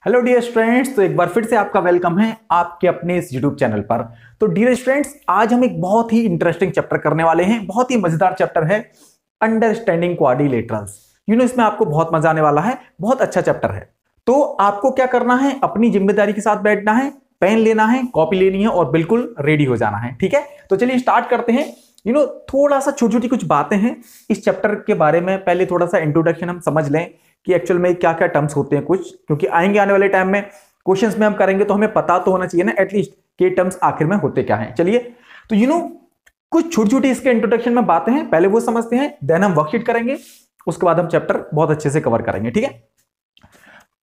Hello dear students, तो एक बार फिर से आपका वेलकम है आपके अपने इस यूट्यूब चैनल पर। तो डियर स्टूडेंट्स, आज हम एक बहुत ही इंटरेस्टिंग चैप्टर करने वाले हैं। बहुत ही मजेदार चैप्टर है अंडरस्टैंडिंग क्वाड्रिलेटरल्स। इसमें आपको बहुत मजा आने वाला है। बहुत अच्छा चैप्टर है। तो आपको क्या करना है, अपनी जिम्मेदारी के साथ बैठना है, पेन लेना है, कॉपी लेनी है और बिल्कुल रेडी हो जाना है। ठीक है, तो चलिए स्टार्ट करते हैं। थोड़ा सा छोटी छोटी कुछ बातें हैं इस चैप्टर के बारे में। पहले थोड़ा सा इंट्रोडक्शन हम समझ लें कि एक्चुअल में क्या क्या टर्म्स होते हैं कुछ, क्योंकि आएंगे आने वाले टाइम में क्वेश्चंस में हम करेंगे तो हमें पता तो होना चाहिए ना एटलीस्ट कि टर्म्स आखिर में होते क्या हैं। चलिए, तो कुछ छोटी छोटी इसके इंट्रोडक्शन में बातें हैं, पहले वो समझते हैं, देन हम वर्कशीट करेंगे, उसके बाद हम चैप्टर बहुत अच्छे से कवर करेंगे। ठीक है,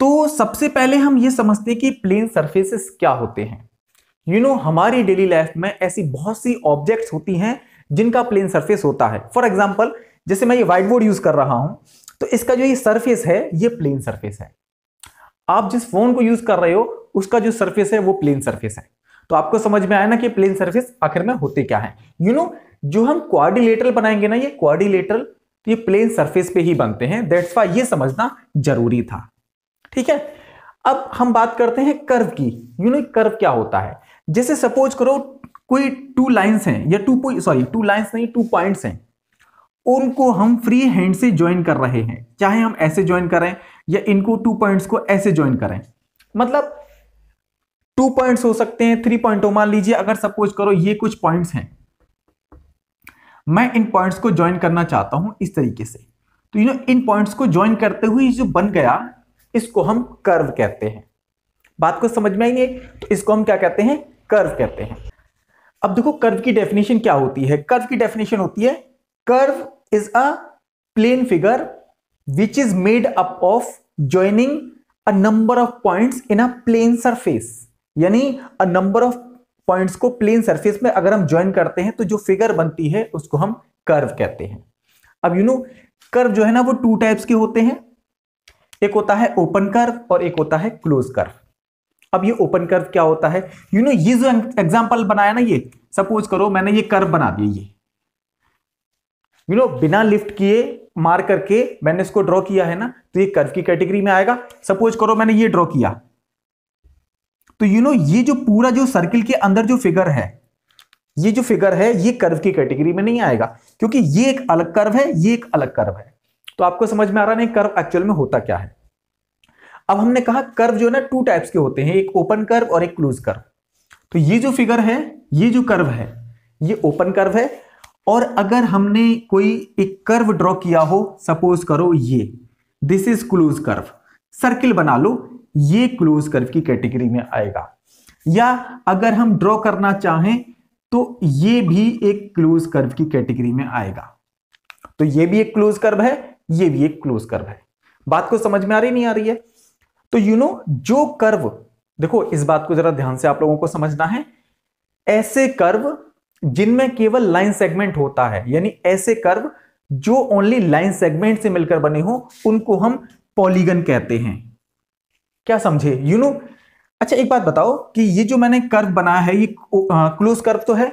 तो सबसे पहले हम ये समझते हैं कि प्लेन सरफेसेस क्या होते हैं। हमारी डेली लाइफ में ऐसी बहुत सी ऑब्जेक्ट्स होती हैं जिनका प्लेन सरफेस होता है। फॉर एग्जाम्पल, जैसे मैं ये व्हाइट बोर्ड यूज कर रहा हूं, तो इसका जो ये सरफेस है ये प्लेन सरफेस है। आप जिस फोन को यूज कर रहे हो उसका जो सरफेस है वो प्लेन सरफेस है। तो आपको समझ में आया ना कि प्लेन सरफेस आखिर में होते क्या है। जो हम क्वाड्रिलेटरल बनाएंगे ना, ये क्वाड्रिलेटरल तो ये प्लेन सरफेस पे ही बनते हैं। दैट्स व्हाई ये समझना जरूरी था। ठीक है, अब हम बात करते हैं कर्व की। कर्व क्या होता है? जैसे सपोज करो कोई टू लाइंस हैं या टू लाइंस नहीं, 2 पॉइंट्स हैं, उनको हम फ्री हैंड से ज्वाइन कर रहे हैं। चाहे हम ऐसे ज्वाइन करें या इनको 2 पॉइंट्स को ऐसे ज्वाइन करें, मतलब 2 पॉइंट्स हो सकते हैं, 3 पॉइंट हो। मान लीजिए अगर सपोज करो ये कुछ पॉइंट्स हैं, मैं इन पॉइंट्स को ज्वाइन करना चाहता हूं इस तरीके से। तो इन पॉइंट्स को ज्वाइन करते हुए जो बन गया इसको हम कर्व कहते हैं। बात को समझ में आएंगे, तो इसको हम क्या कहते हैं? कर्व कहते हैं। अब देखो कर्व की डेफिनेशन क्या होती है। कर्व की डेफिनेशन होती है, curve is a plane figure which is made up of joining a number of points in a plane surface। यानी a number of points को plane surface में अगर हम ज्वाइन करते हैं तो जो फिगर बनती है उसको हम कर्व कहते हैं। अब कर्व जो है ना वो 2 टाइप्स के होते हैं। एक होता है ओपन कर्व और एक होता है क्लोज कर्व। अब ये ओपन कर्व क्या होता है? ये जो एग्जांपल बनाया ना, ये सपोज करो मैंने ये कर्व बना दिया, ये बिना लिफ्ट किए मार करके मैंने इसको ड्रॉ किया है ना, तो ये कर्व की कैटेगरी में आएगा। सपोज करो मैंने ये ड्रॉ किया, तो ये जो पूरा जो सर्किल के अंदर जो फिगर है, ये जो फिगर है ये कर्व की कैटेगरी में नहीं आएगा, क्योंकि ये एक अलग कर्व है, ये एक अलग कर्व है। तो आपको समझ में आ रहा नहीं कर्व एक्चुअल में होता क्या है। अब हमने कहा कर्व जो है ना 2 टाइप्स के होते हैं, एक ओपन कर्व और एक क्लोज कर्व। तो ये जो फिगर है, ये जो कर्व है, ये ओपन कर्व है। और अगर हमने कोई एक कर्व ड्रॉ किया हो, सपोज करो ये this is close curve, circle बना लो, ये क्लोज कर्व की कैटेगरी में आएगा। या अगर हम ड्रॉ करना चाहें तो ये भी एक क्लोज कर्व की कैटेगरी में आएगा। तो ये भी एक क्लोज कर्व है, ये भी एक क्लोज कर्व है। बात को समझ में आ रही नहीं आ रही है? तो जो कर्व, देखो इस बात को जरा ध्यान से आप लोगों को समझना है, ऐसे कर्व जिनमें केवल लाइन सेगमेंट होता है, यानी ऐसे कर्व जो ओनली लाइन सेगमेंट से मिलकर बने हो, उनको हम पॉलीगन कहते हैं। क्या समझे? अच्छा एक बात बताओ कि ये जो मैंने कर्व बनाया है ये क्लोज कर्व तो है,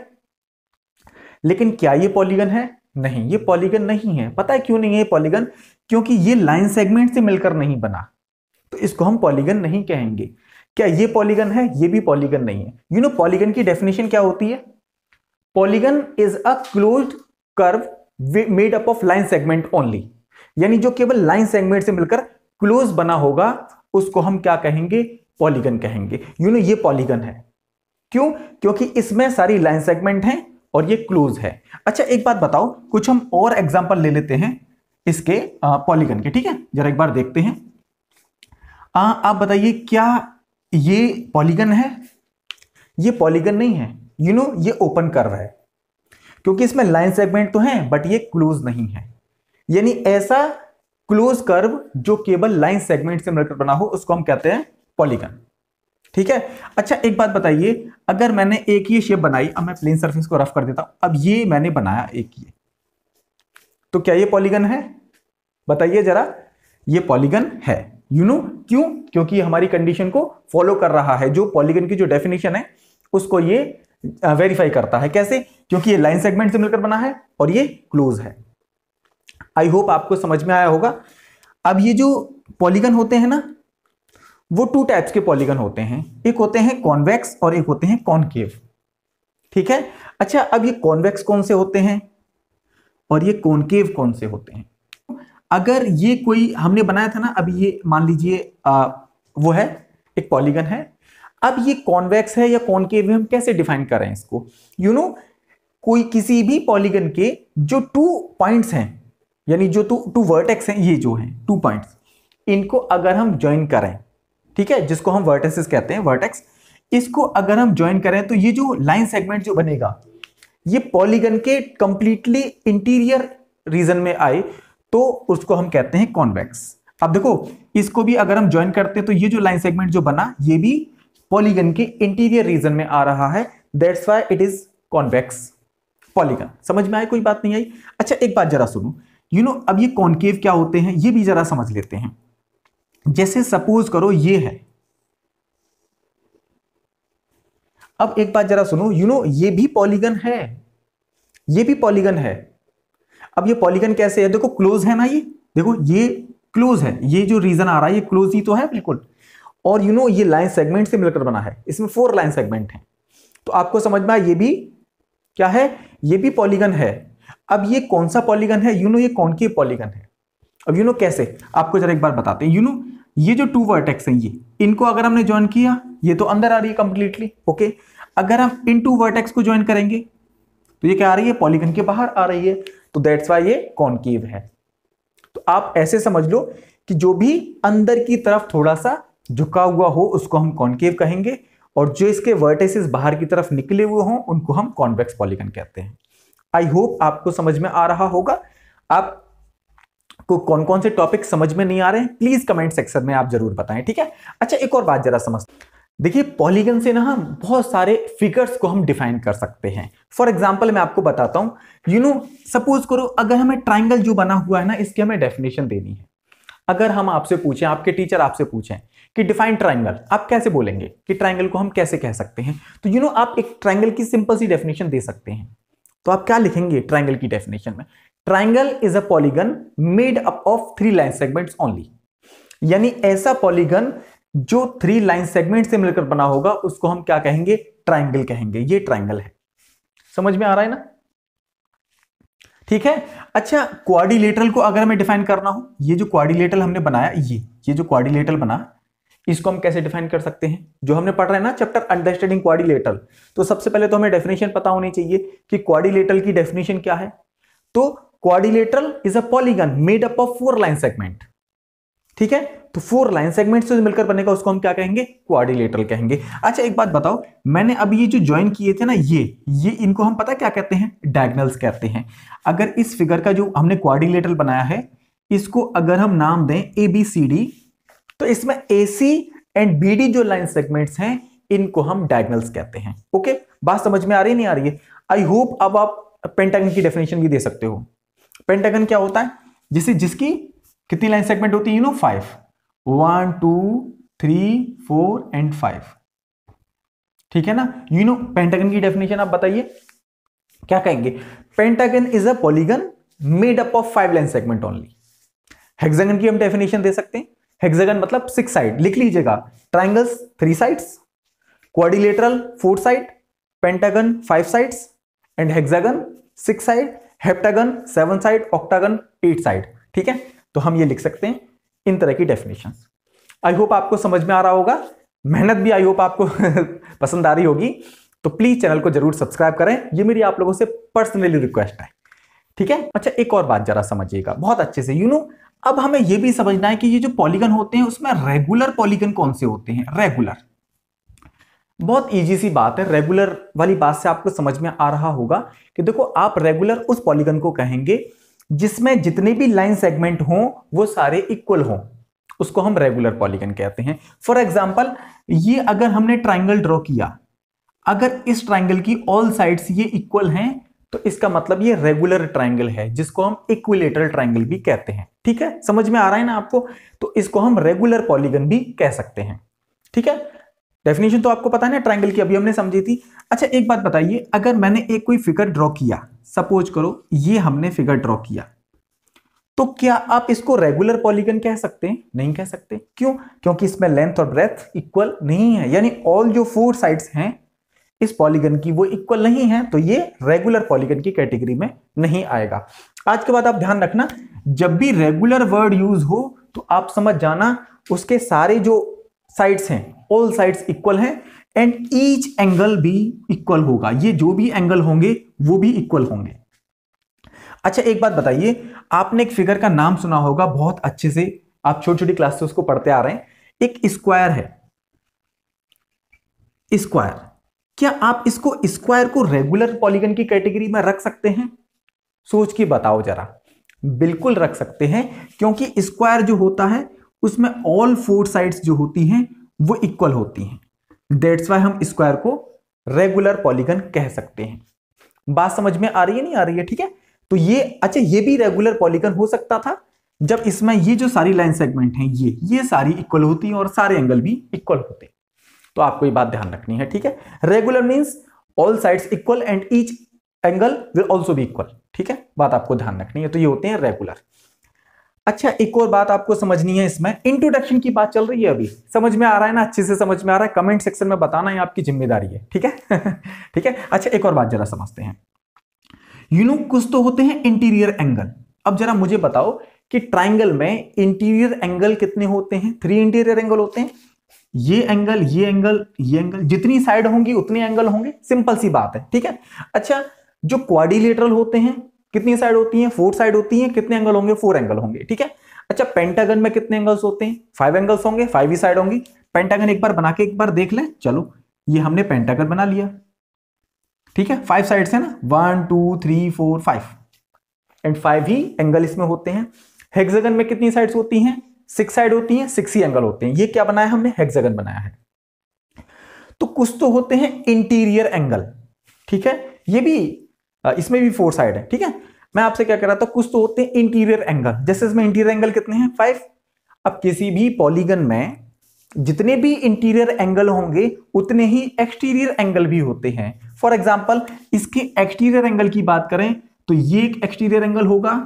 लेकिन क्या ये पॉलीगन है? नहीं, ये पॉलीगन नहीं है। पता है क्यों नहीं है पॉलीगन? क्योंकि ये लाइन सेगमेंट से मिलकर नहीं बना, तो इसको हम पॉलीगन नहीं कहेंगे। क्या ये पॉलीगन है? ये भी पॉलीगन नहीं है। पॉलीगन की डेफिनेशन क्या होती है? Polygon is a closed curve made up of line segment only. यानी जो केवल लाइन सेगमेंट से मिलकर क्लोज बना होगा उसको हम क्या कहेंगे? पॉलीगन कहेंगे। ये पॉलीगन है। क्यों? क्योंकि इसमें सारी लाइन सेगमेंट हैं और ये क्लोज है। अच्छा एक बात बताओ, कुछ हम और एग्जांपल ले लेते हैं इसके पॉलीगन के। ठीक है, जरा एक बार देखते हैं। आप बताइए क्या ये पॉलीगन है? ये पॉलीगन नहीं है। ये ओपन कर्व है, क्योंकि इसमें लाइन सेगमेंट तो हैं बट ये क्लोज नहीं है। यानी ऐसा क्लोज कर्व जो केवल लाइन सेगमेंट से मिलकर बना हो उसको हम कहते हैं पॉलीगन। ठीक है, अच्छा एक बात बताइए, अगर मैंने एक ये शेप बनाई, अब मैं प्लेन सरफेस को रफ कर देता हूं, अब ये मैंने बनाया एक ये, तो क्या ये पॉलीगन है? बताइए जरा। ये पॉलीगन है। क्यों? क्योंकि हमारी कंडीशन को फॉलो कर रहा है। जो पॉलीगन की जो डेफिनेशन है उसको ये वेरीफाई करता है। कैसे? क्योंकि ये लाइन सेगमेंट से मिलकर बना है और ये क्लोज है। आई होप आपको समझ में आया होगा। अब ये जो पॉलीगन होते हैं ना, वो टू टाइप्स के पॉलीगन होते हैं, एक होते हैं कॉन्वेक्स और एक होते हैं कॉनकेव। ठीक है, अच्छा अब ये कॉन्वेक्स कौन से होते हैं और ये कॉनकेव कौन से होते हैं? अगर ये कोई हमने बनाया था ना, अभी ये मान लीजिए वो है एक पॉलीगन है, अब ये कॉन्वेक्स है या कॉनकेव है, हम कैसे डिफाइन कर रहे हैं इसको? कोई किसी भी पॉलीगन के जो 2 पॉइंट्स हैं, यानी जो टू वर्टेक्स हैं, ये जो हैं 2 पॉइंट्स, इनको अगर हम ज्वाइन करें, ठीक है, जिसको हम वर्टेक्सेस कहते हैं, वर्टेक्स, इसको अगर हम ज्वाइन करें तो ये जो लाइन सेगमेंट जो बनेगा ये पॉलीगन के कंप्लीटली इंटीरियर रीजन में आए तो उसको हम कहते हैं कॉन्वेक्स। अब देखो इसको भी अगर हम ज्वाइन करते हैं तो ये जो लाइन सेगमेंट जो बना ये भी पॉलीगन के इंटीरियर रीजन में आ रहा है, that's why it is convex polygon. समझ में आई? कोई बात नहीं आई? अच्छा एक बात जरा सुनो, अब ये कॉनकेव क्या होते हैं ये भी जरा समझ लेते हैं। जैसे सपोज करो ये है, अब एक बात जरा सुनो, ये भी पॉलीगन है, ये भी पॉलीगन है। अब ये पॉलीगन कैसे है? देखो क्लोज है ना, ये देखो ये क्लोज है, ये जो रीजन आ रहा है ये क्लोज ही तो है बिल्कुल। और ये लाइन सेगमेंट से मिलकर बना है, इसमें 4 लाइन सेगमेंट हैं, तो आपको समझ में आया ये भी क्या है, ये भी पॉलीगन है। अब ये कौन सा पॉलीगन है? ये कॉनकेव पॉलीगन है। अब कैसे, आपको जरा एक बार बताते हैं। ये जो 2 वर्टेक्स हैं, ये इनको अगर हमने ज्वाइन किया, ये तो अंदर आ रही है कंप्लीटली, ओके। अगर हम इन 2 वर्टेक्स को ज्वाइन करेंगे तो ये क्या आ रही है? पॉलीगन के बाहर आ रही है, तो दैट्स व्हाई ये कॉनकेव है। तो आप ऐसे समझ लो कि जो भी अंदर की तरफ थोड़ा सा झुका हुआ हो उसको हम कॉनकेव कहेंगे, और जो इसके वर्टेसेस बाहर की तरफ निकले हुए हों उनको हम कॉन्वेक्स पॉलीगन कहते हैं। आई होप आपको समझ में आ रहा होगा। आपको कौन कौन से टॉपिक समझ में नहीं आ रहे हैं प्लीज कमेंट सेक्शन में आप जरूर बताएं, ठीक है। अच्छा एक और बात जरा समझ, देखिए पॉलीगन से ना हम बहुत सारे फिगर्स को हम डिफाइन कर सकते हैं। फॉर एग्जांपल मैं आपको बताता हूं, सपोज करो अगर हमें ट्राइंगल जो बना हुआ है ना इसकी हमें डेफिनेशन देनी है। अगर हम आपसे पूछें, आपके टीचर आपसे पूछें कि डिफाइन ट्राइंगल, आप कैसे बोलेंगे कि ट्राइंगल को हम कैसे कह सकते हैं? तो आप एक ट्राइंगल की सिंपल सी डेफिनेशन दे सकते हैं। तो आप क्या लिखेंगे ट्राइंगल की डेफिनेशन में? Triangle is a polygon made up of 3 line segments only, यानी ऐसा पॉलीगन जो 3 लाइन सेगमेंट से मिलकर बना होगा उसको हम क्या कहेंगे? ट्राइंगल कहेंगे। ये ट्राइंगल है, समझ में आ रहा है ना? ठीक है। अच्छा क्वाड्रिलेटरल को अगर हमें डिफाइन करना हो, ये जो क्वाड्रिलेटरल हमने बनाया, ये जो क्वाड्रिलेटरल बना इसको हम कैसे डिफाइन कर सकते हैं? जो हमने पढ़ रहे हैं ना चैप्टर अंडरस्टैंडिंग क्वाड्रिलेटरल, तो सबसे पहले तो हमें डेफिनेशन पता होनी चाहिए कि क्वाड्रिलेटरल की डेफिनेशन क्या है। तो quadrilateral is a polygon made up of 4 line segment, ठीक है। तो 4 लाइन सेगमेंट से मिलकर बनेगा उसको हम क्या कहेंगे? क्वाड्रिलेटरल कहेंगे। अच्छा एक बात बताओ, मैंने अभी ये जो ज्वाइन किए थे ना ये इनको हम पता क्या कहते हैं? डायगोनल्स कहते हैं। अगर इस फिगर का जो हमने क्वाड्रिलेटरल बनाया है इसको अगर हम नाम दें ABCD, तो इसमें AC एंड BD जो लाइन सेगमेंट्स हैं इनको हम डायगोनल्स कहते हैं। ओके, बात समझ में आ रही है नहीं आ रही है? आई होप अब आप पेंटागन की डेफिनेशन भी दे सकते हो। पेंटागन क्या होता है? जिसकी कितनी लाइन सेगमेंट होती है? 5, 1 2 3 4 एंड 5, ठीक है ना। पेंटागन की डेफिनेशन आप बताइए क्या कहेंगे? Pentagon is a polygon made up of 5 line segment only. Hexagon की हम डेफिनेशन दे सकते हैं। हेक्सागन मतलब 6 साइड, लिख लीजिएगा। Triangles 3 sides, quadrilateral 4 side, pentagon 5 sides and hexagon 6 side, heptagon 7 side, octagon 8 side, ठीक है। तो हम ये लिख सकते हैं इन तरह की डेफिनेशंस। आई होप आपको समझ में आ रहा होगा। मेहनत भी आई होप आपको पसंद आ रही होगी। तो प्लीज चैनल को जरूर सब्सक्राइब करें, ये मेरी आप लोगों से पर्सनली रिक्वेस्ट है, ठीक है। अच्छा एक और बात जरा समझिएगा बहुत अच्छे से। अब हमें यह भी समझना है कि ये जो पॉलीगन होते हैं उसमें रेगुलर पॉलीगन कौन से होते हैं? रेगुलर, बहुत इजी सी बात है। रेगुलर वाली बात से आपको समझ में आ रहा होगा कि देखो आप रेगुलर उस पॉलीगन को कहेंगे जिसमें जितने भी लाइन सेगमेंट हों वो सारे इक्वल हों, उसको हम रेगुलर पॉलीगन कहते हैं। फॉर एग्जांपल ये अगर हमने ट्राइंगल ड्रॉ किया, अगर इस ट्राइंगल की ऑल साइड्स ये इक्वल हैं तो इसका मतलब ये रेगुलर ट्राइंगल है, जिसको हम इक्विलेटरल ट्राइंगल भी कहते हैं, ठीक है। समझ में आ रहा है ना आपको? तो इसको हम रेगुलर पॉलीगन भी कह सकते हैं, ठीक है। डेफिनेशन तो आपको पता है ना ट्राइंगल की, अभी हमने समझी थी। अच्छा एक बात बताइए, अगर मैंने एक कोई फिगर ड्रॉ किया, सपोज करो ये हमने फिगर ड्रॉ किया, तो क्या आप इसको रेगुलर पॉलीगन कह सकते हैं? नहीं कह सकते। क्यों? क्योंकि इसमें लेंथ और ब्रेथ इक्वल नहीं है, यानी ऑल जो 4 साइड्स हैं इस पॉलीगन की वो इक्वल नहीं है, तो ये रेगुलर पॉलीगन की कैटेगरी में नहीं आएगा। आज के बाद आप ध्यान रखना, जब भी रेगुलर वर्ड यूज हो तो आप समझ जाना उसके सारे जो साइड्स हैं ऑल साइड्स इक्वल हैं एंड ईच एंगल भी इक्वल होगा। ये जो भी एंगल होंगे वो भी इक्वल होंगे। अच्छा एक बात बताइए, आपने एक फिगर का नाम सुना होगा बहुत अच्छे से, आप छोटी छोटी क्लास से उसको पढ़ते आ रहे हैं, एक स्क्वायर है, स्क्वायर। क्या आप इसको स्क्वायर को रेगुलर पॉलीगन की कैटेगरी में रख सकते हैं? सोच के बताओ जरा। बिल्कुल रख सकते हैं, क्योंकि स्क्वायर जो होता है उसमें ऑल 4 साइड्स जो होती हैं वो इक्वल होती हैं। दैट्स वाई हम स्क्वायर को रेगुलर पॉलीगन कह सकते हैं। बात समझ में आ रही है? नहीं आ रही है? ठीक है। तो ये अच्छा, ये भी रेगुलर पॉलीगन हो सकता था जब इसमें ये जो सारी लाइन सेगमेंट हैं ये सारी इक्वल होती हैं और सारे एंगल भी इक्वल होते हैं। तो आपको ये बात ध्यान रखनी है, ठीक है। Regular means all sides equal and each angle will also be equal, ठीक है। बात आपको ध्यान रखनी है। तो ये होते हैं रेगुलर। अच्छा एक और बात आपको समझनी है, इसमें इंट्रोडक्शन की बात चल रही है, अभी समझ में आ रहा है ना? अच्छे से समझ में आ रहा है? कमेंट सेक्शन में बताना, ये आपकी जिम्मेदारी है, ठीक है। ठीक है। अच्छा एक और बात जरा समझते हैं। कुछ तो होते हैं इंटीरियर एंगल। अब जरा मुझे बताओ कि ट्राइंगल में इंटीरियर एंगल कितने होते हैं? 3 इंटीरियर एंगल होते हैं। ये एंगल, ये एंगल, ये एंगल, जितनी साइड होंगी उतने एंगल होंगे, सिंपल सी बात है, ठीक है। अच्छा जो क्वाड्रिलेटरल होते हैं कितनी साइड होती हैं? 4 साइड होती हैं, कितने एंगल होंगे? 4 एंगल होंगे, ठीक है। अच्छा पेंटागन में कितने एंगल्स होते हैं? 5 एंगल्स होंगे, 5 ही साइड होंगी। पेंटागन एक बार बना के एक बार देख लें। चलो ये हमने पेंटागन बना लिया, ठीक है। 5 साइड्स है ना, 1 2 3 4 5 एंड 5 ही एंगल इसमें होते हैं। हेक्सागन में कितनी साइड्स होती हैं? 6 साइड होती हैं, 6 ही एंगल होते हैं। ये क्या बनाया हमने? हेक्सागन बनाया है। तो कुछ तो होते हैं इंटीरियर एंगल, ठीक है। ये भी इसमें भी 4 साइड है, ठीक है। मैं आपसे क्या कह रहा था, कुछ तो होते हैं इंटीरियर एंगल। जैसे इसमें इंटीरियर एंगल कितने हैं? 5। अब किसी भी पॉलीगन में जितने भी इंटीरियर एंगल होंगे उतने ही एक्सटीरियर एंगल भी होते हैं। फॉर एग्जाम्पल इसके एक्सटीरियर एंगल की बात करें तो ये एक एक्सटीरियर एंगल होगा,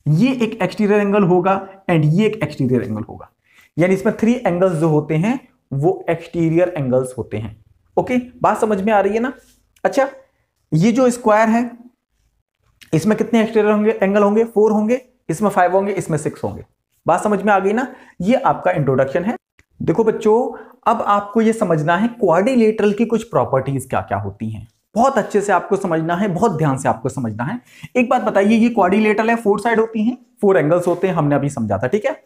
ये एक एक्सटीरियर एंगल होगा एंड ये एक एक्सटीरियर एंगल होगा। यानी इसमें 3 एंगल्स जो होते हैं वो एक्सटीरियर एंगल्स होते हैं। ओके बात समझ में आ रही है ना? अच्छा ये जो स्क्वायर है इसमें कितने एक्सटीरियर होंगे? एंगल होंगे 4 होंगे, इसमें 5 होंगे, इसमें 6 होंगे। बात समझ में आ गई ना? ये आपका इंट्रोडक्शन है। देखो बच्चों अब आपको ये समझना है क्वाड्रिलेटरल की कुछ प्रॉपर्टीज क्या क्या होती हैं। बहुत अच्छे से आपको समझना है, बहुत ध्यान से आपको समझना है। एक बात बताइए, ये क्वाड्रिलेटरल है, 4 साइड होती हैं, 4 एंगल्स होते हैं, हमने अभी समझा था, ठीक है।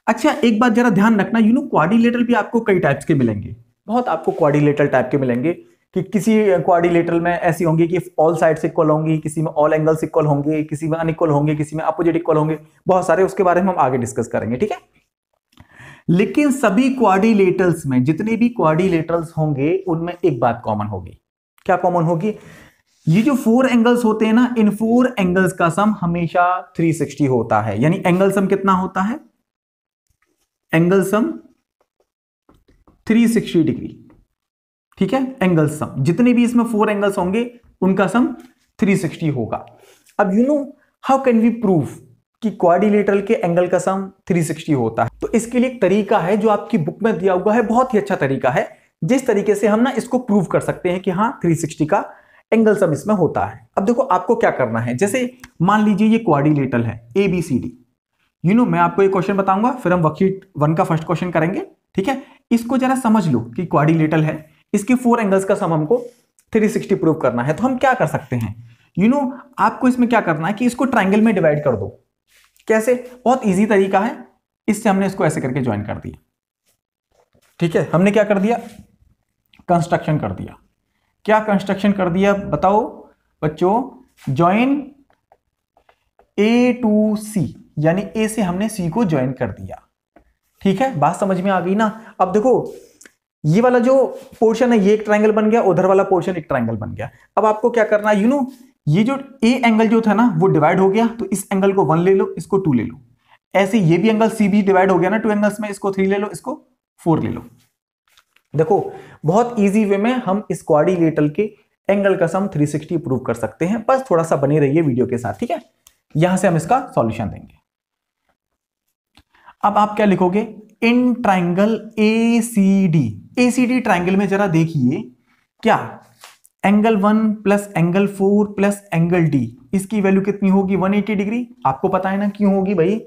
अच्छा एक बात जरा ध्यान रखना, क्वाड्रिलेटरल भी आपको कई टाइप्स के मिलेंगे, बहुत आपको क्वाड्रिलेटरल टाइप के मिलेंगे कि किसी क्वाड्रिलेटरल में ऐसी होंगी कि ऑल साइड्स इक्वल होंगी, किसी में ऑल एंगल्स इक्वल होंगे, किसी में अनइक्वल होंगे, किसी में अपोजिट इक्वल होंगे, बहुत सारे, उसके बारे में हम आगे डिस्कस करेंगे, ठीक है। लेकिन सभी क्वाड्रिलेटरल्स में जितने भी क्वाड्रिलेटरल्स होंगे उनमें एक बात कॉमन होगी। क्या कॉमन होगी? ये जो 4 एंगल्स होते हैं ना, इन 4 एंगल्स का सम हमेशा 360 होता है। यानी एंगल सम कितना होता है? एंगल सम 360 डिग्री, ठीक है। एंगल सम जितने भी इसमें 4 एंगल्स होंगे उनका सम 360 होगा। अब हाउ कैन वी प्रूव कि क्वाड्रिलेटरल के एंगल का सम 360 होता है? तो इसके लिए एक तरीका है जो आपकी बुक में दिया हुआ है, बहुत ही अच्छा तरीका है, जिस तरीके से हम ना इसको प्रूव कर सकते हैं कि हाँ 360 का एंगल सम इसमें होता है। अब देखो आपको क्या करना है, जैसे मान लीजिए ये क्वाड्रिलेटरल है ABCD। मैं आपको एक क्वेश्चन बताऊंगा, फिर हम वर्कशीट 1 का फर्स्ट क्वेश्चन करेंगे, ठीक है। इसको जरा समझ लो कि क्वाड्रिलेटरल है, इसके 4 एंगल्स का सम हमको 360 प्रूव करना है। तो हम क्या कर सकते हैं, आपको इसमें क्या करना है कि इसको ट्राइंगल में डिवाइड कर दो। कैसे? बहुत इजी तरीका है। इससे हमने इसको ऐसे करके ज्वाइन कर दिया, ठीक है। हमने क्या कर दिया? कंस्ट्रक्शन कर दिया। क्या कंस्ट्रक्शन कर दिया बताओ बच्चों? ज्वाइन A टू C, यानी A से हमने C को ज्वाइन कर दिया, ठीक है। बात समझ में आ गई ना? अब देखो ये वाला जो पोर्शन है ये एक ट्रायंगल बन गया, उधर वाला पोर्शन एक ट्रायंगल बन गया। अब आपको क्या करना है, ये जो A एंगल जो था ना वो डिवाइड हो गया, तो इस एंगल को 1 ले लो, इसको 2 ले लो। ऐसे ये भी एंगल C भी डिवाइड हो गया ना 2 एंगल्स में, इसको 3 ले लो, इसको 4 ले लो। देखो बहुत इजी वे में हम इस क्वाड्रिलेटरल के एंगल का सम 360 प्रूव कर सकते हैं। बस थोड़ा सा बने रहिए वीडियो के साथ, ठीक है। यहां से हम इसका सॉल्यूशन देंगे। अब आप क्या लिखोगे, in triangle ACD, ACD triangle में जरा देखिए क्या angle 1 plus angle 4 plus angle D, इसकी वैल्यू कितनी होगी 180 डिग्री। आपको पता है ना क्यों होगी भाई,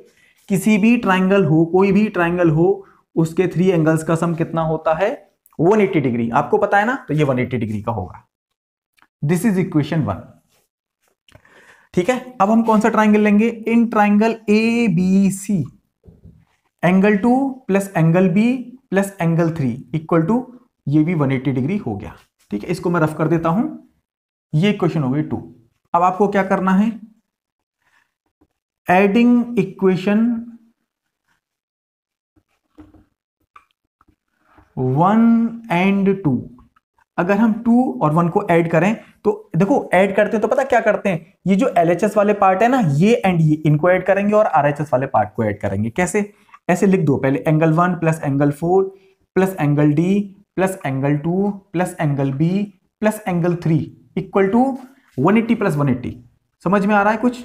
किसी भी ट्राइंगल हो, कोई भी ट्राइंगल हो, उसके 3 एंगल्स का सम कितना होता है 180 डिग्री, आपको पता है ना, तो ये 180 डिग्री का होगा। This is equation 1। ठीक है, अब हम कौन सा ट्राइंगल लेंगे, in triangle A B C angle 2 plus angle B plus angle 3 equal to, ये भी 180 डिग्री हो गया। ठीक है, इसको मैं रफ कर देता हूं, ये इक्वेशन हो गई 2। अब आपको क्या करना है, एडिंग इक्वेशन 1 एंड 2, अगर हम 2 और 1 को ऐड करें तो देखो ऐड करते हैं तो पता क्या करते हैं, ये जो LHS वाले पार्ट है ना, ये एंड ये इनको ऐड करेंगे और RHS वाले पार्ट को ऐड करेंगे। कैसे, ऐसे लिख दो पहले, angle 1 plus angle 4 plus angle D plus angle 2 plus angle B plus angle 3 equal to 180 plus 180। समझ में आ रहा है कुछ,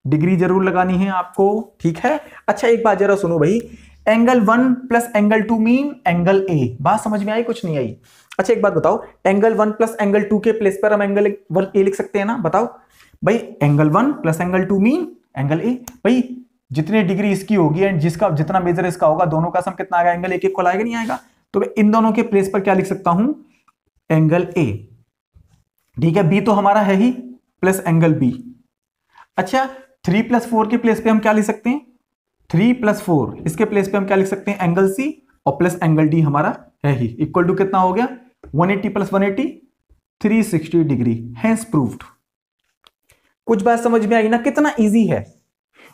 डिग्री जरूर लगानी है आपको। ठीक है, अच्छा एक बात जरा सुनो भाई, angle 1 plus angle 2 mean angle A, बात समझ में आई कुछ नहीं आई। अच्छा एक बात बताओ, एंगल 1 प्लस एंगल 2 के प्लेस पर हम एंगल 1 ए लिख सकते हैं ना, बताओ भाई, angle 1 plus angle 2 mean angle A. भाई जितनी डिग्री इसकी होगी एंड जिसका जितना मेजर इसका होगा, दोनों का सम कितना आएगा, एंगल एक इक्वल आएगा नहीं आएगा, तो इन दोनों के प्लेस पर क्या लिख सकता हूं, एंगल ए। ठीक है, बी तो हमारा है ही, प्लस एंगल बी। अच्छा 3 प्लस 4 के प्लेस पे हम क्या लिख सकते हैं, 3 प्लस 4, इसके प्लेस पे हम क्या लिख सकते हैं, एंगल सी, और प्लस एंगल डी हमारा है ही, इक्वल टू कितना हो गया 180 प्लस 180 360 डिग्री, हैंस प्रूव्ड। कुछ बात समझ में आई ना, कितना इजी है।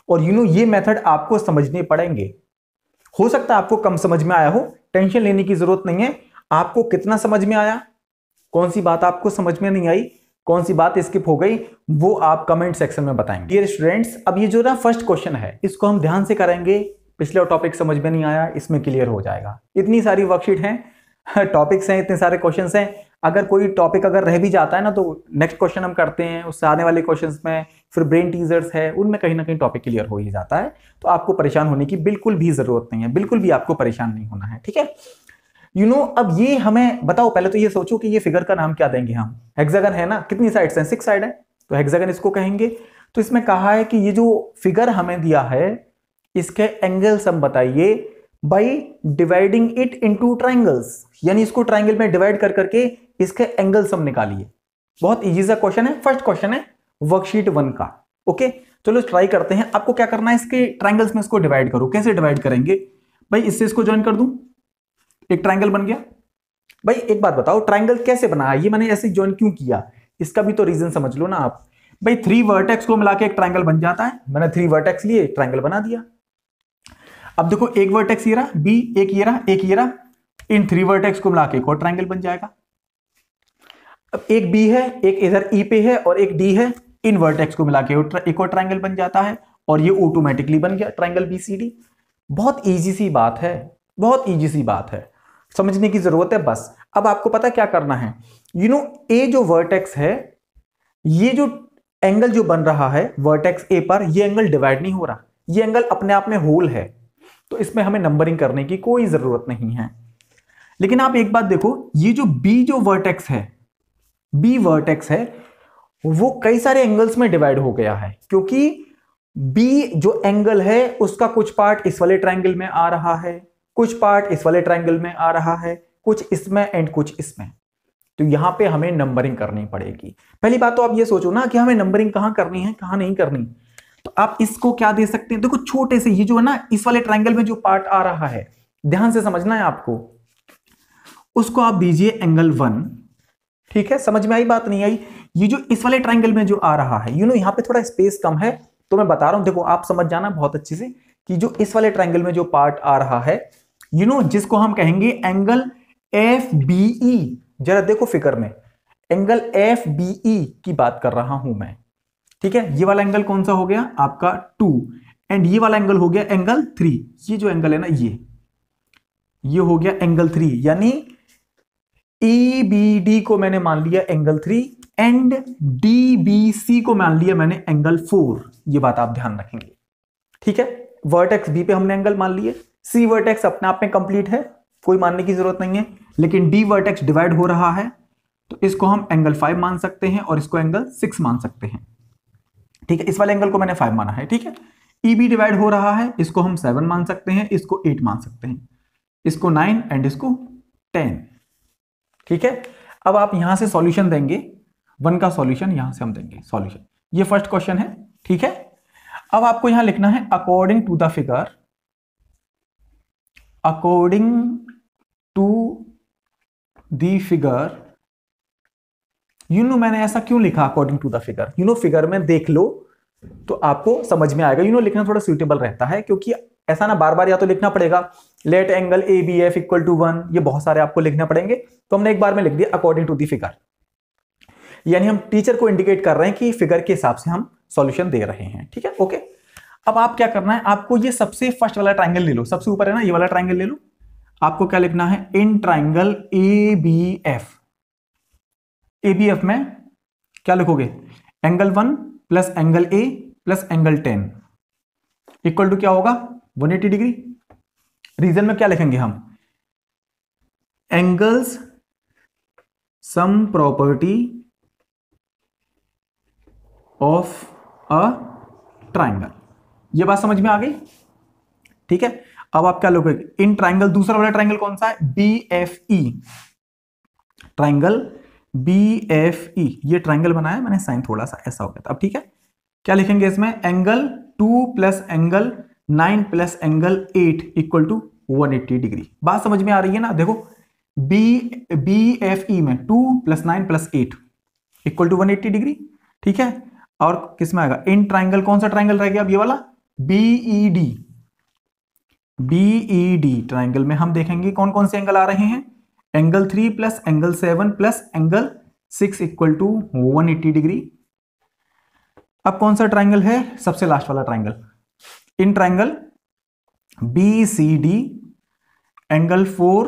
और ये मेथड आपको समझने पड़ेंगे। हो सकता है आपको कम समझ में आया हो, टेंशन लेने की जरूरत नहीं है। आपको कितना समझ में आया, कौन सी बात आपको समझ में नहीं आई, कौन सी बात स्किप हो गई, वो आप कमेंट सेक्शन में बताएंगे। डियर स्टूडेंट्स, अब ये जो ना फर्स्ट क्वेश्चन है, इसको हम ध्यान से करेंगे। पिछले टॉपिक समझ में नहीं आया, इसमें क्लियर हो जाएगा। इतनी सारी वर्कशीट हैं, टॉपिक्स हैं, इतने सारे क्वेश्चंस हैं। अगर कोई टॉपिक अगर रह भी जाता है ना, तो नेक्स्ट क्वेश्चन हम करते हैं, उससे आने वाले क्वेश्चंस में फिर ब्रेन टीजर्स है, उनमें कहीं ना कहीं टॉपिक क्लियर हो ही जाता है। तो आपको परेशान होने की बिल्कुल भी जरूरत नहीं है, बिल्कुल भी आपको परेशान नहीं होना है। ठीक है, अब ये हमें बताओ, पहले तो ये सोचो कि ये फिगर का नाम क्या देंगे हम। हेक्सागन है ना, कितनी साइड्स हैं, 6 साइड है, तो हेक्सागन इसको कहेंगे। तो इसमें कहा है कि ये जो फिगर हमें दिया है, इसके एंगल्स हम बताइए by dividing it into triangles, यानी इसको ट्राइंगल में डिवाइड कर करके इसके एंगल्स हम निकालिए। बहुत इजी सा क्वेश्चन है, फर्स्ट क्वेश्चन है वर्कशीट 1 का। ओके, चलो ट्राई करते हैं। आपको क्या करना है, इसके ट्राइंगल्स में इसको डिवाइड करो। कैसे डिवाइड करेंगे भाई, इससे इसको ज्वाइन कर दूं, एक ट्राइंगल बन गया। भाई एक बात बताओ, ट्राइंगल कैसे बनाया, ये मैंने ऐसे ज्वाइन क्यों किया, इसका भी तो रीजन समझ लो ना आप। भाई 3 वर्टेक्स को मिला के एक ट्राइंगल बन जाता है, मैंने 3 वर्टेक्स लिए, ट्राइंगल बना दिया। अब देखो एक वर्टेक्स ये रहा बी, एक ये रहा, एक ये रहा, इन 3 वर्टेक्स को मिला के एक और ट्राइंगल बन जाएगा। अब एक बी है, एक इधर ई पे है और एक डी है, इन वर्टेक्स को मिला के एक और ट्राइंगल बन जाता है, और ये ऑटोमेटिकली बन गया ट्राइंगल बीसीडी। बहुत इजी सी बात है, बहुत इजी सी बात है, समझने की जरूरत है बस। अब आपको पता क्या करना है, ए जो वर्टेक्स है, ये जो एंगल जो बन रहा है वर्टेक्स ए पर, ये एंगल डिवाइड नहीं हो रहा, ये एंगल अपने आप में होल है, तो इसमें हमें नंबरिंग करने की कोई जरूरत नहीं है। लेकिन आप एक बात देखो, ये जो बी जो वर्टेक्स है, बी वर्टेक्स है, वो कई सारे एंगल्स में डिवाइड हो गया है, क्योंकि बी जो एंगल है उसका कुछ पार्ट इस वाले ट्राइंगल में आ रहा है, कुछ पार्ट इस वाले ट्राइंगल में आ रहा है, कुछ इसमें एंड कुछ इसमें। तो यहां पे हमें नंबरिंग करनी पड़ेगी। पहली बात तो आप ये सोचो ना कि हमें नंबरिंग कहां करनी है, कहां नहीं करनी। तो आप इसको क्या दे सकते हैं, देखो छोटे से ये जो है ना, इस वाले ट्राइंगल में जो पार्ट आ रहा है, ध्यान से समझना है आपको, उसको आप दीजिए एंगल 1। ठीक है, समझ में आई बात, नहीं आई। ये जो इस वाले ट्राइंगल में जो आ रहा है, यहां पे थोड़ा स्पेस कम है, तो मैं बता रहा हूं, देखो आप समझ जाना बहुत अच्छे से कि जो इस वाले ट्राइंगल में जो पार्ट आ रहा है, जिसको हम कहेंगे एंगल FBE। जरा देखो फिगर में, एंगल FBE की बात कर रहा हूं मैं। ठीक है, ये वाला एंगल कौन सा हो गया आपका 2, एंड ये वाला एंगल हो गया एंगल 3। ये जो एंगल है ना, ये हो गया एंगल 3, यानी EBD को मैंने मान लिया एंगल 3, एंड डीबीसी को मान लिया मैंने एंगल 4, ये बात आप ध्यान रखेंगे, ठीक है। वर्टेक्स बी पे हमने एंगल मान लिए, सी वर्टेक्स अपने आप में कंप्लीट है, कोई मानने की जरूरत नहीं है, लेकिन डी वर्टेक्स डिवाइड हो रहा है तो इसको हम एंगल 5 मान सकते हैं और इसको एंगल 6 मान सकते हैं, ठीक है। इस वाले एंगल को मैंने 5 माना है, ठीक है। ई बी डिवाइड हो रहा है, इसको हम 7 मान सकते हैं, इसको 8 मान सकते हैं, इसको 9 एंड इसको 10, ठीक है। अब आप यहां से सॉल्यूशन देंगे, 1 का सॉल्यूशन यहां से हम देंगे सॉल्यूशन, ये फर्स्ट क्वेश्चन है, ठीक है। अब आपको यहां लिखना है according to the figure, according to the figure, you know मैंने ऐसा क्यों लिखा according to the figure, you know figure में देख लो तो आपको समझ में आएगा, यू नो लिखना थोड़ा सूटेबल रहता है, क्योंकि ऐसा ना बार बार या तो लिखना पड़ेगा let angle A B F equal to 1, ये बहुत सारे आपको लिखने पड़ेंगे, तो हमने एक बार में लिख दिया अकॉर्डिंग टू द फिगर, यानी हम टीचर को इंडिकेट कर रहे हैं कि फिगर के हिसाब से हम सॉल्यूशन दे रहे हैं, ठीक है, ओके। अब आप क्या करना है, आपको ये सबसे फर्स्ट वाला ट्राइंगल ले लो, सबसे ऊपर है ना ये वाला ट्राइंगल ले लो, आपको क्या लिखना है, in triangle A B F, A B F में क्या लिखोगे, angle 1 plus angle A plus angle 10 equal to क्या होगा 180 डिग्री। रीजन में क्या लिखेंगे हम, angles sum property of a triangle, ये बात समझ में आ गई, ठीक है। अब आप क्या लिखोगे, इन ट्राइंगल, दूसरा वाला ट्राइंगल कौन सा है, B F E, triangle B F E, ये ट्राइंगल बनाया मैंने, साइन थोड़ा सा ऐसा हो गया था, अब ठीक है। क्या लिखेंगे इसमें, angle 2 plus angle 9 plus angle 8 equal to 180 degree. बात समझ में आ रही है ना, देखो बी एफ ई में 2 plus 9 plus 8 equal to 180 degree, ठीक है। और किस में आएगा, इन ट्राइंगल, कौन सा ट्राइंगल रह गया अब, ये वाला बीईडी, बीईडी ट्राइंगल में हम देखेंगे कौन कौन से एंगल आ रहे हैं, angle 3 plus angle 7 plus angle 6 equal to 180 degree. अब कौन सा ट्राइंगल है, सबसे लास्ट वाला triangle, in triangle B C D, angle 4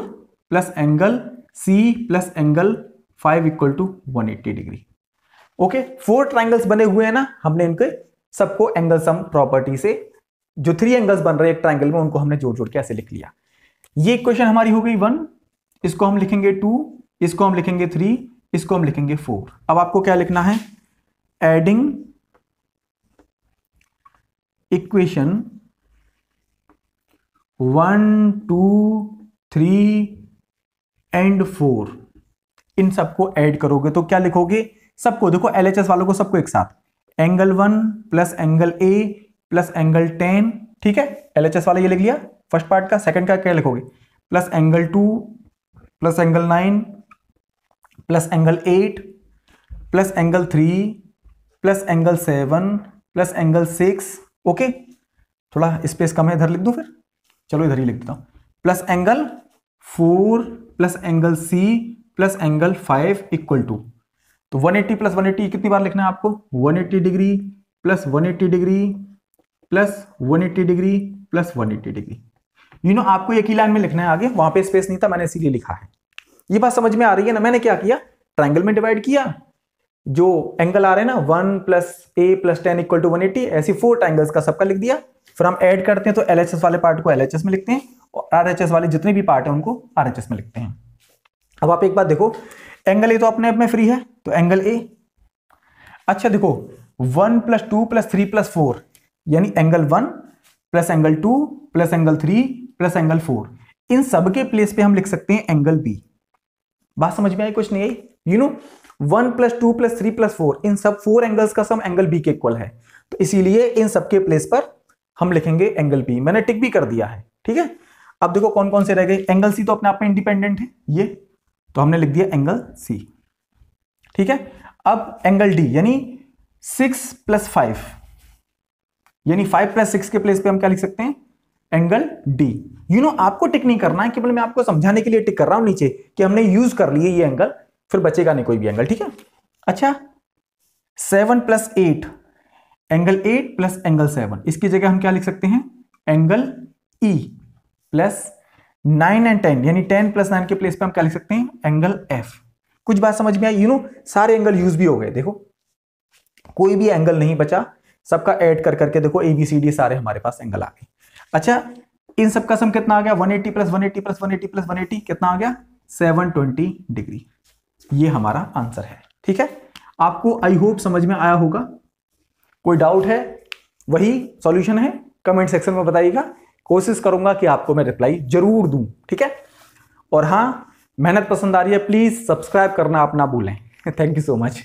plus angle C plus angle 5 equal to 180 degree, okay. 4 triangles बने हुए हैं ना, हमने इनके सबको एंगल सम प्रॉपर्टी से, जो 3 एंगल्स बन रहे हैं एक ट्राइंगल में, उनको हमने जोड़ जोड़ के ऐसे लिख लिया। ये इक्वेशन हमारी हो गई 1, इसको हम लिखेंगे 2, इसको हम लिखेंगे 3, इसको हम लिखेंगे 4। अब आपको क्या लिखना है, एडिंग इक्वेशन 1 2 3 एंड 4, इन सबको ऐड करोगे तो क्या लिखोगे, सबको देखो एलएचएस वालों को सबको एक साथ, angle 1 plus angle A plus angle 10, ठीक है, एलएचएस वाला ये लिख लिया फर्स्ट पार्ट का। सेकंड का क्या लिखोगे, plus angle 2 plus angle 9 plus angle 8 plus angle 3 plus angle 7 plus angle 6, okay. थोड़ा स्पेस कम है, इधर लिख दूं फिर, चलो इधर ही लिख देता हूं, plus angle 4 plus angle C plus angle 5 equal to, तो 180 प्लस 180 कितनी बार लिखना है आपको, 180 degree plus 180 degree plus 180 degree plus 180 degree, you know आपको एक ही लाइन में लिखना है आगे, वहां पे स्पेस नहीं था, मैंने इसीलिए लिखा है। ये बात समझ में आ रही है ना, मैंने क्या किया, ट्राइंगल में डिवाइड किया, जो एंगल आ रहे हैं ना 1 plus A plus 10 equal to 180, ऐसी 4 ट्राइंगल्स का सबका लिख दिया। फिर हम ऐड करते हैं तो एलएचएस वाले पार्ट को एलएचएस में लिखते हैं और आरएचएस वाले जितने भी पार्ट हैं उनको आरएचएस में लिखते हैं। अब आप एक बात देखो, एंगल ए तो अपने आप में फ्री है, तो एंगल ए, अच्छा देखो 1 प्लस 2 प्लस 3 प्लस 4, यानी angle 1 plus angle 2 plus angle 3 plus angle 4, इन सबके प्लेस पे हम लिख सकते हैं एंगल बी। बात समझ में आई, कुछ नहीं आई, you know 1 plus 2 plus 3 plus 4, इन सब 4 एंगल्स का सम एंगल बी के इक्वल है, तो इसीलिए इन सबके प्लेस पर हम लिखेंगे एंगल बी। मैंने टिक भी कर दिया है, ठीक है। अब देखो कौन कौन से रह गए, एंगल सी तो अपने आप में इंडिपेंडेंट है, ये तो हमने लिख दिया एंगल सी, ठीक है। अब एंगल डी, यानी 6 प्लस 5, यानी 5 प्लस 6 के प्लेस पे हम क्या लिख सकते हैं, एंगल डी। यू नो आपको टिक नहीं करना है, केवल मैं आपको समझाने के लिए टिक कर रहा हूं नीचे कि हमने यूज कर लिए ये एंगल, फिर बचेगा नहीं कोई भी एंगल, ठीक है। अच्छा 7 प्लस 8, एंगल 8 प्लस एंगल 7, इसकी जगह हम क्या लिख सकते हैं, एंगल ई प्लस 9 एंड 10, यानी 10 प्लस 9 के प्लेस पे हम क्या लिख सकते हैं, एंगल एफ। कुछ बात समझ में आई? सारे एंगल यूज भी हो गए, देखो कोई भी एंगल नहीं बचा, सबका ऐड कर करके देखो ABCD सारे हमारे पास एंगल आ गए। अच्छा, इन सबका सम कितना आ गया? 180 प्लस 180 प्लस 180 प्लस 180 कितना आ गया? 720 डिग्री। ये हमारा आंसर है। ठीक है, आपको आई होप समझ में आया होगा। कोई डाउट है, वही सॉल्यूशन है, कमेंट सेक्शन में बताइएगा, कोशिश करूंगा कि आपको मैं रिप्लाई जरूर दूं। ठीक है, और हाँ, मेहनत पसंद आ रही है प्लीज सब्सक्राइब करना आप ना भूलें। Thank you so much.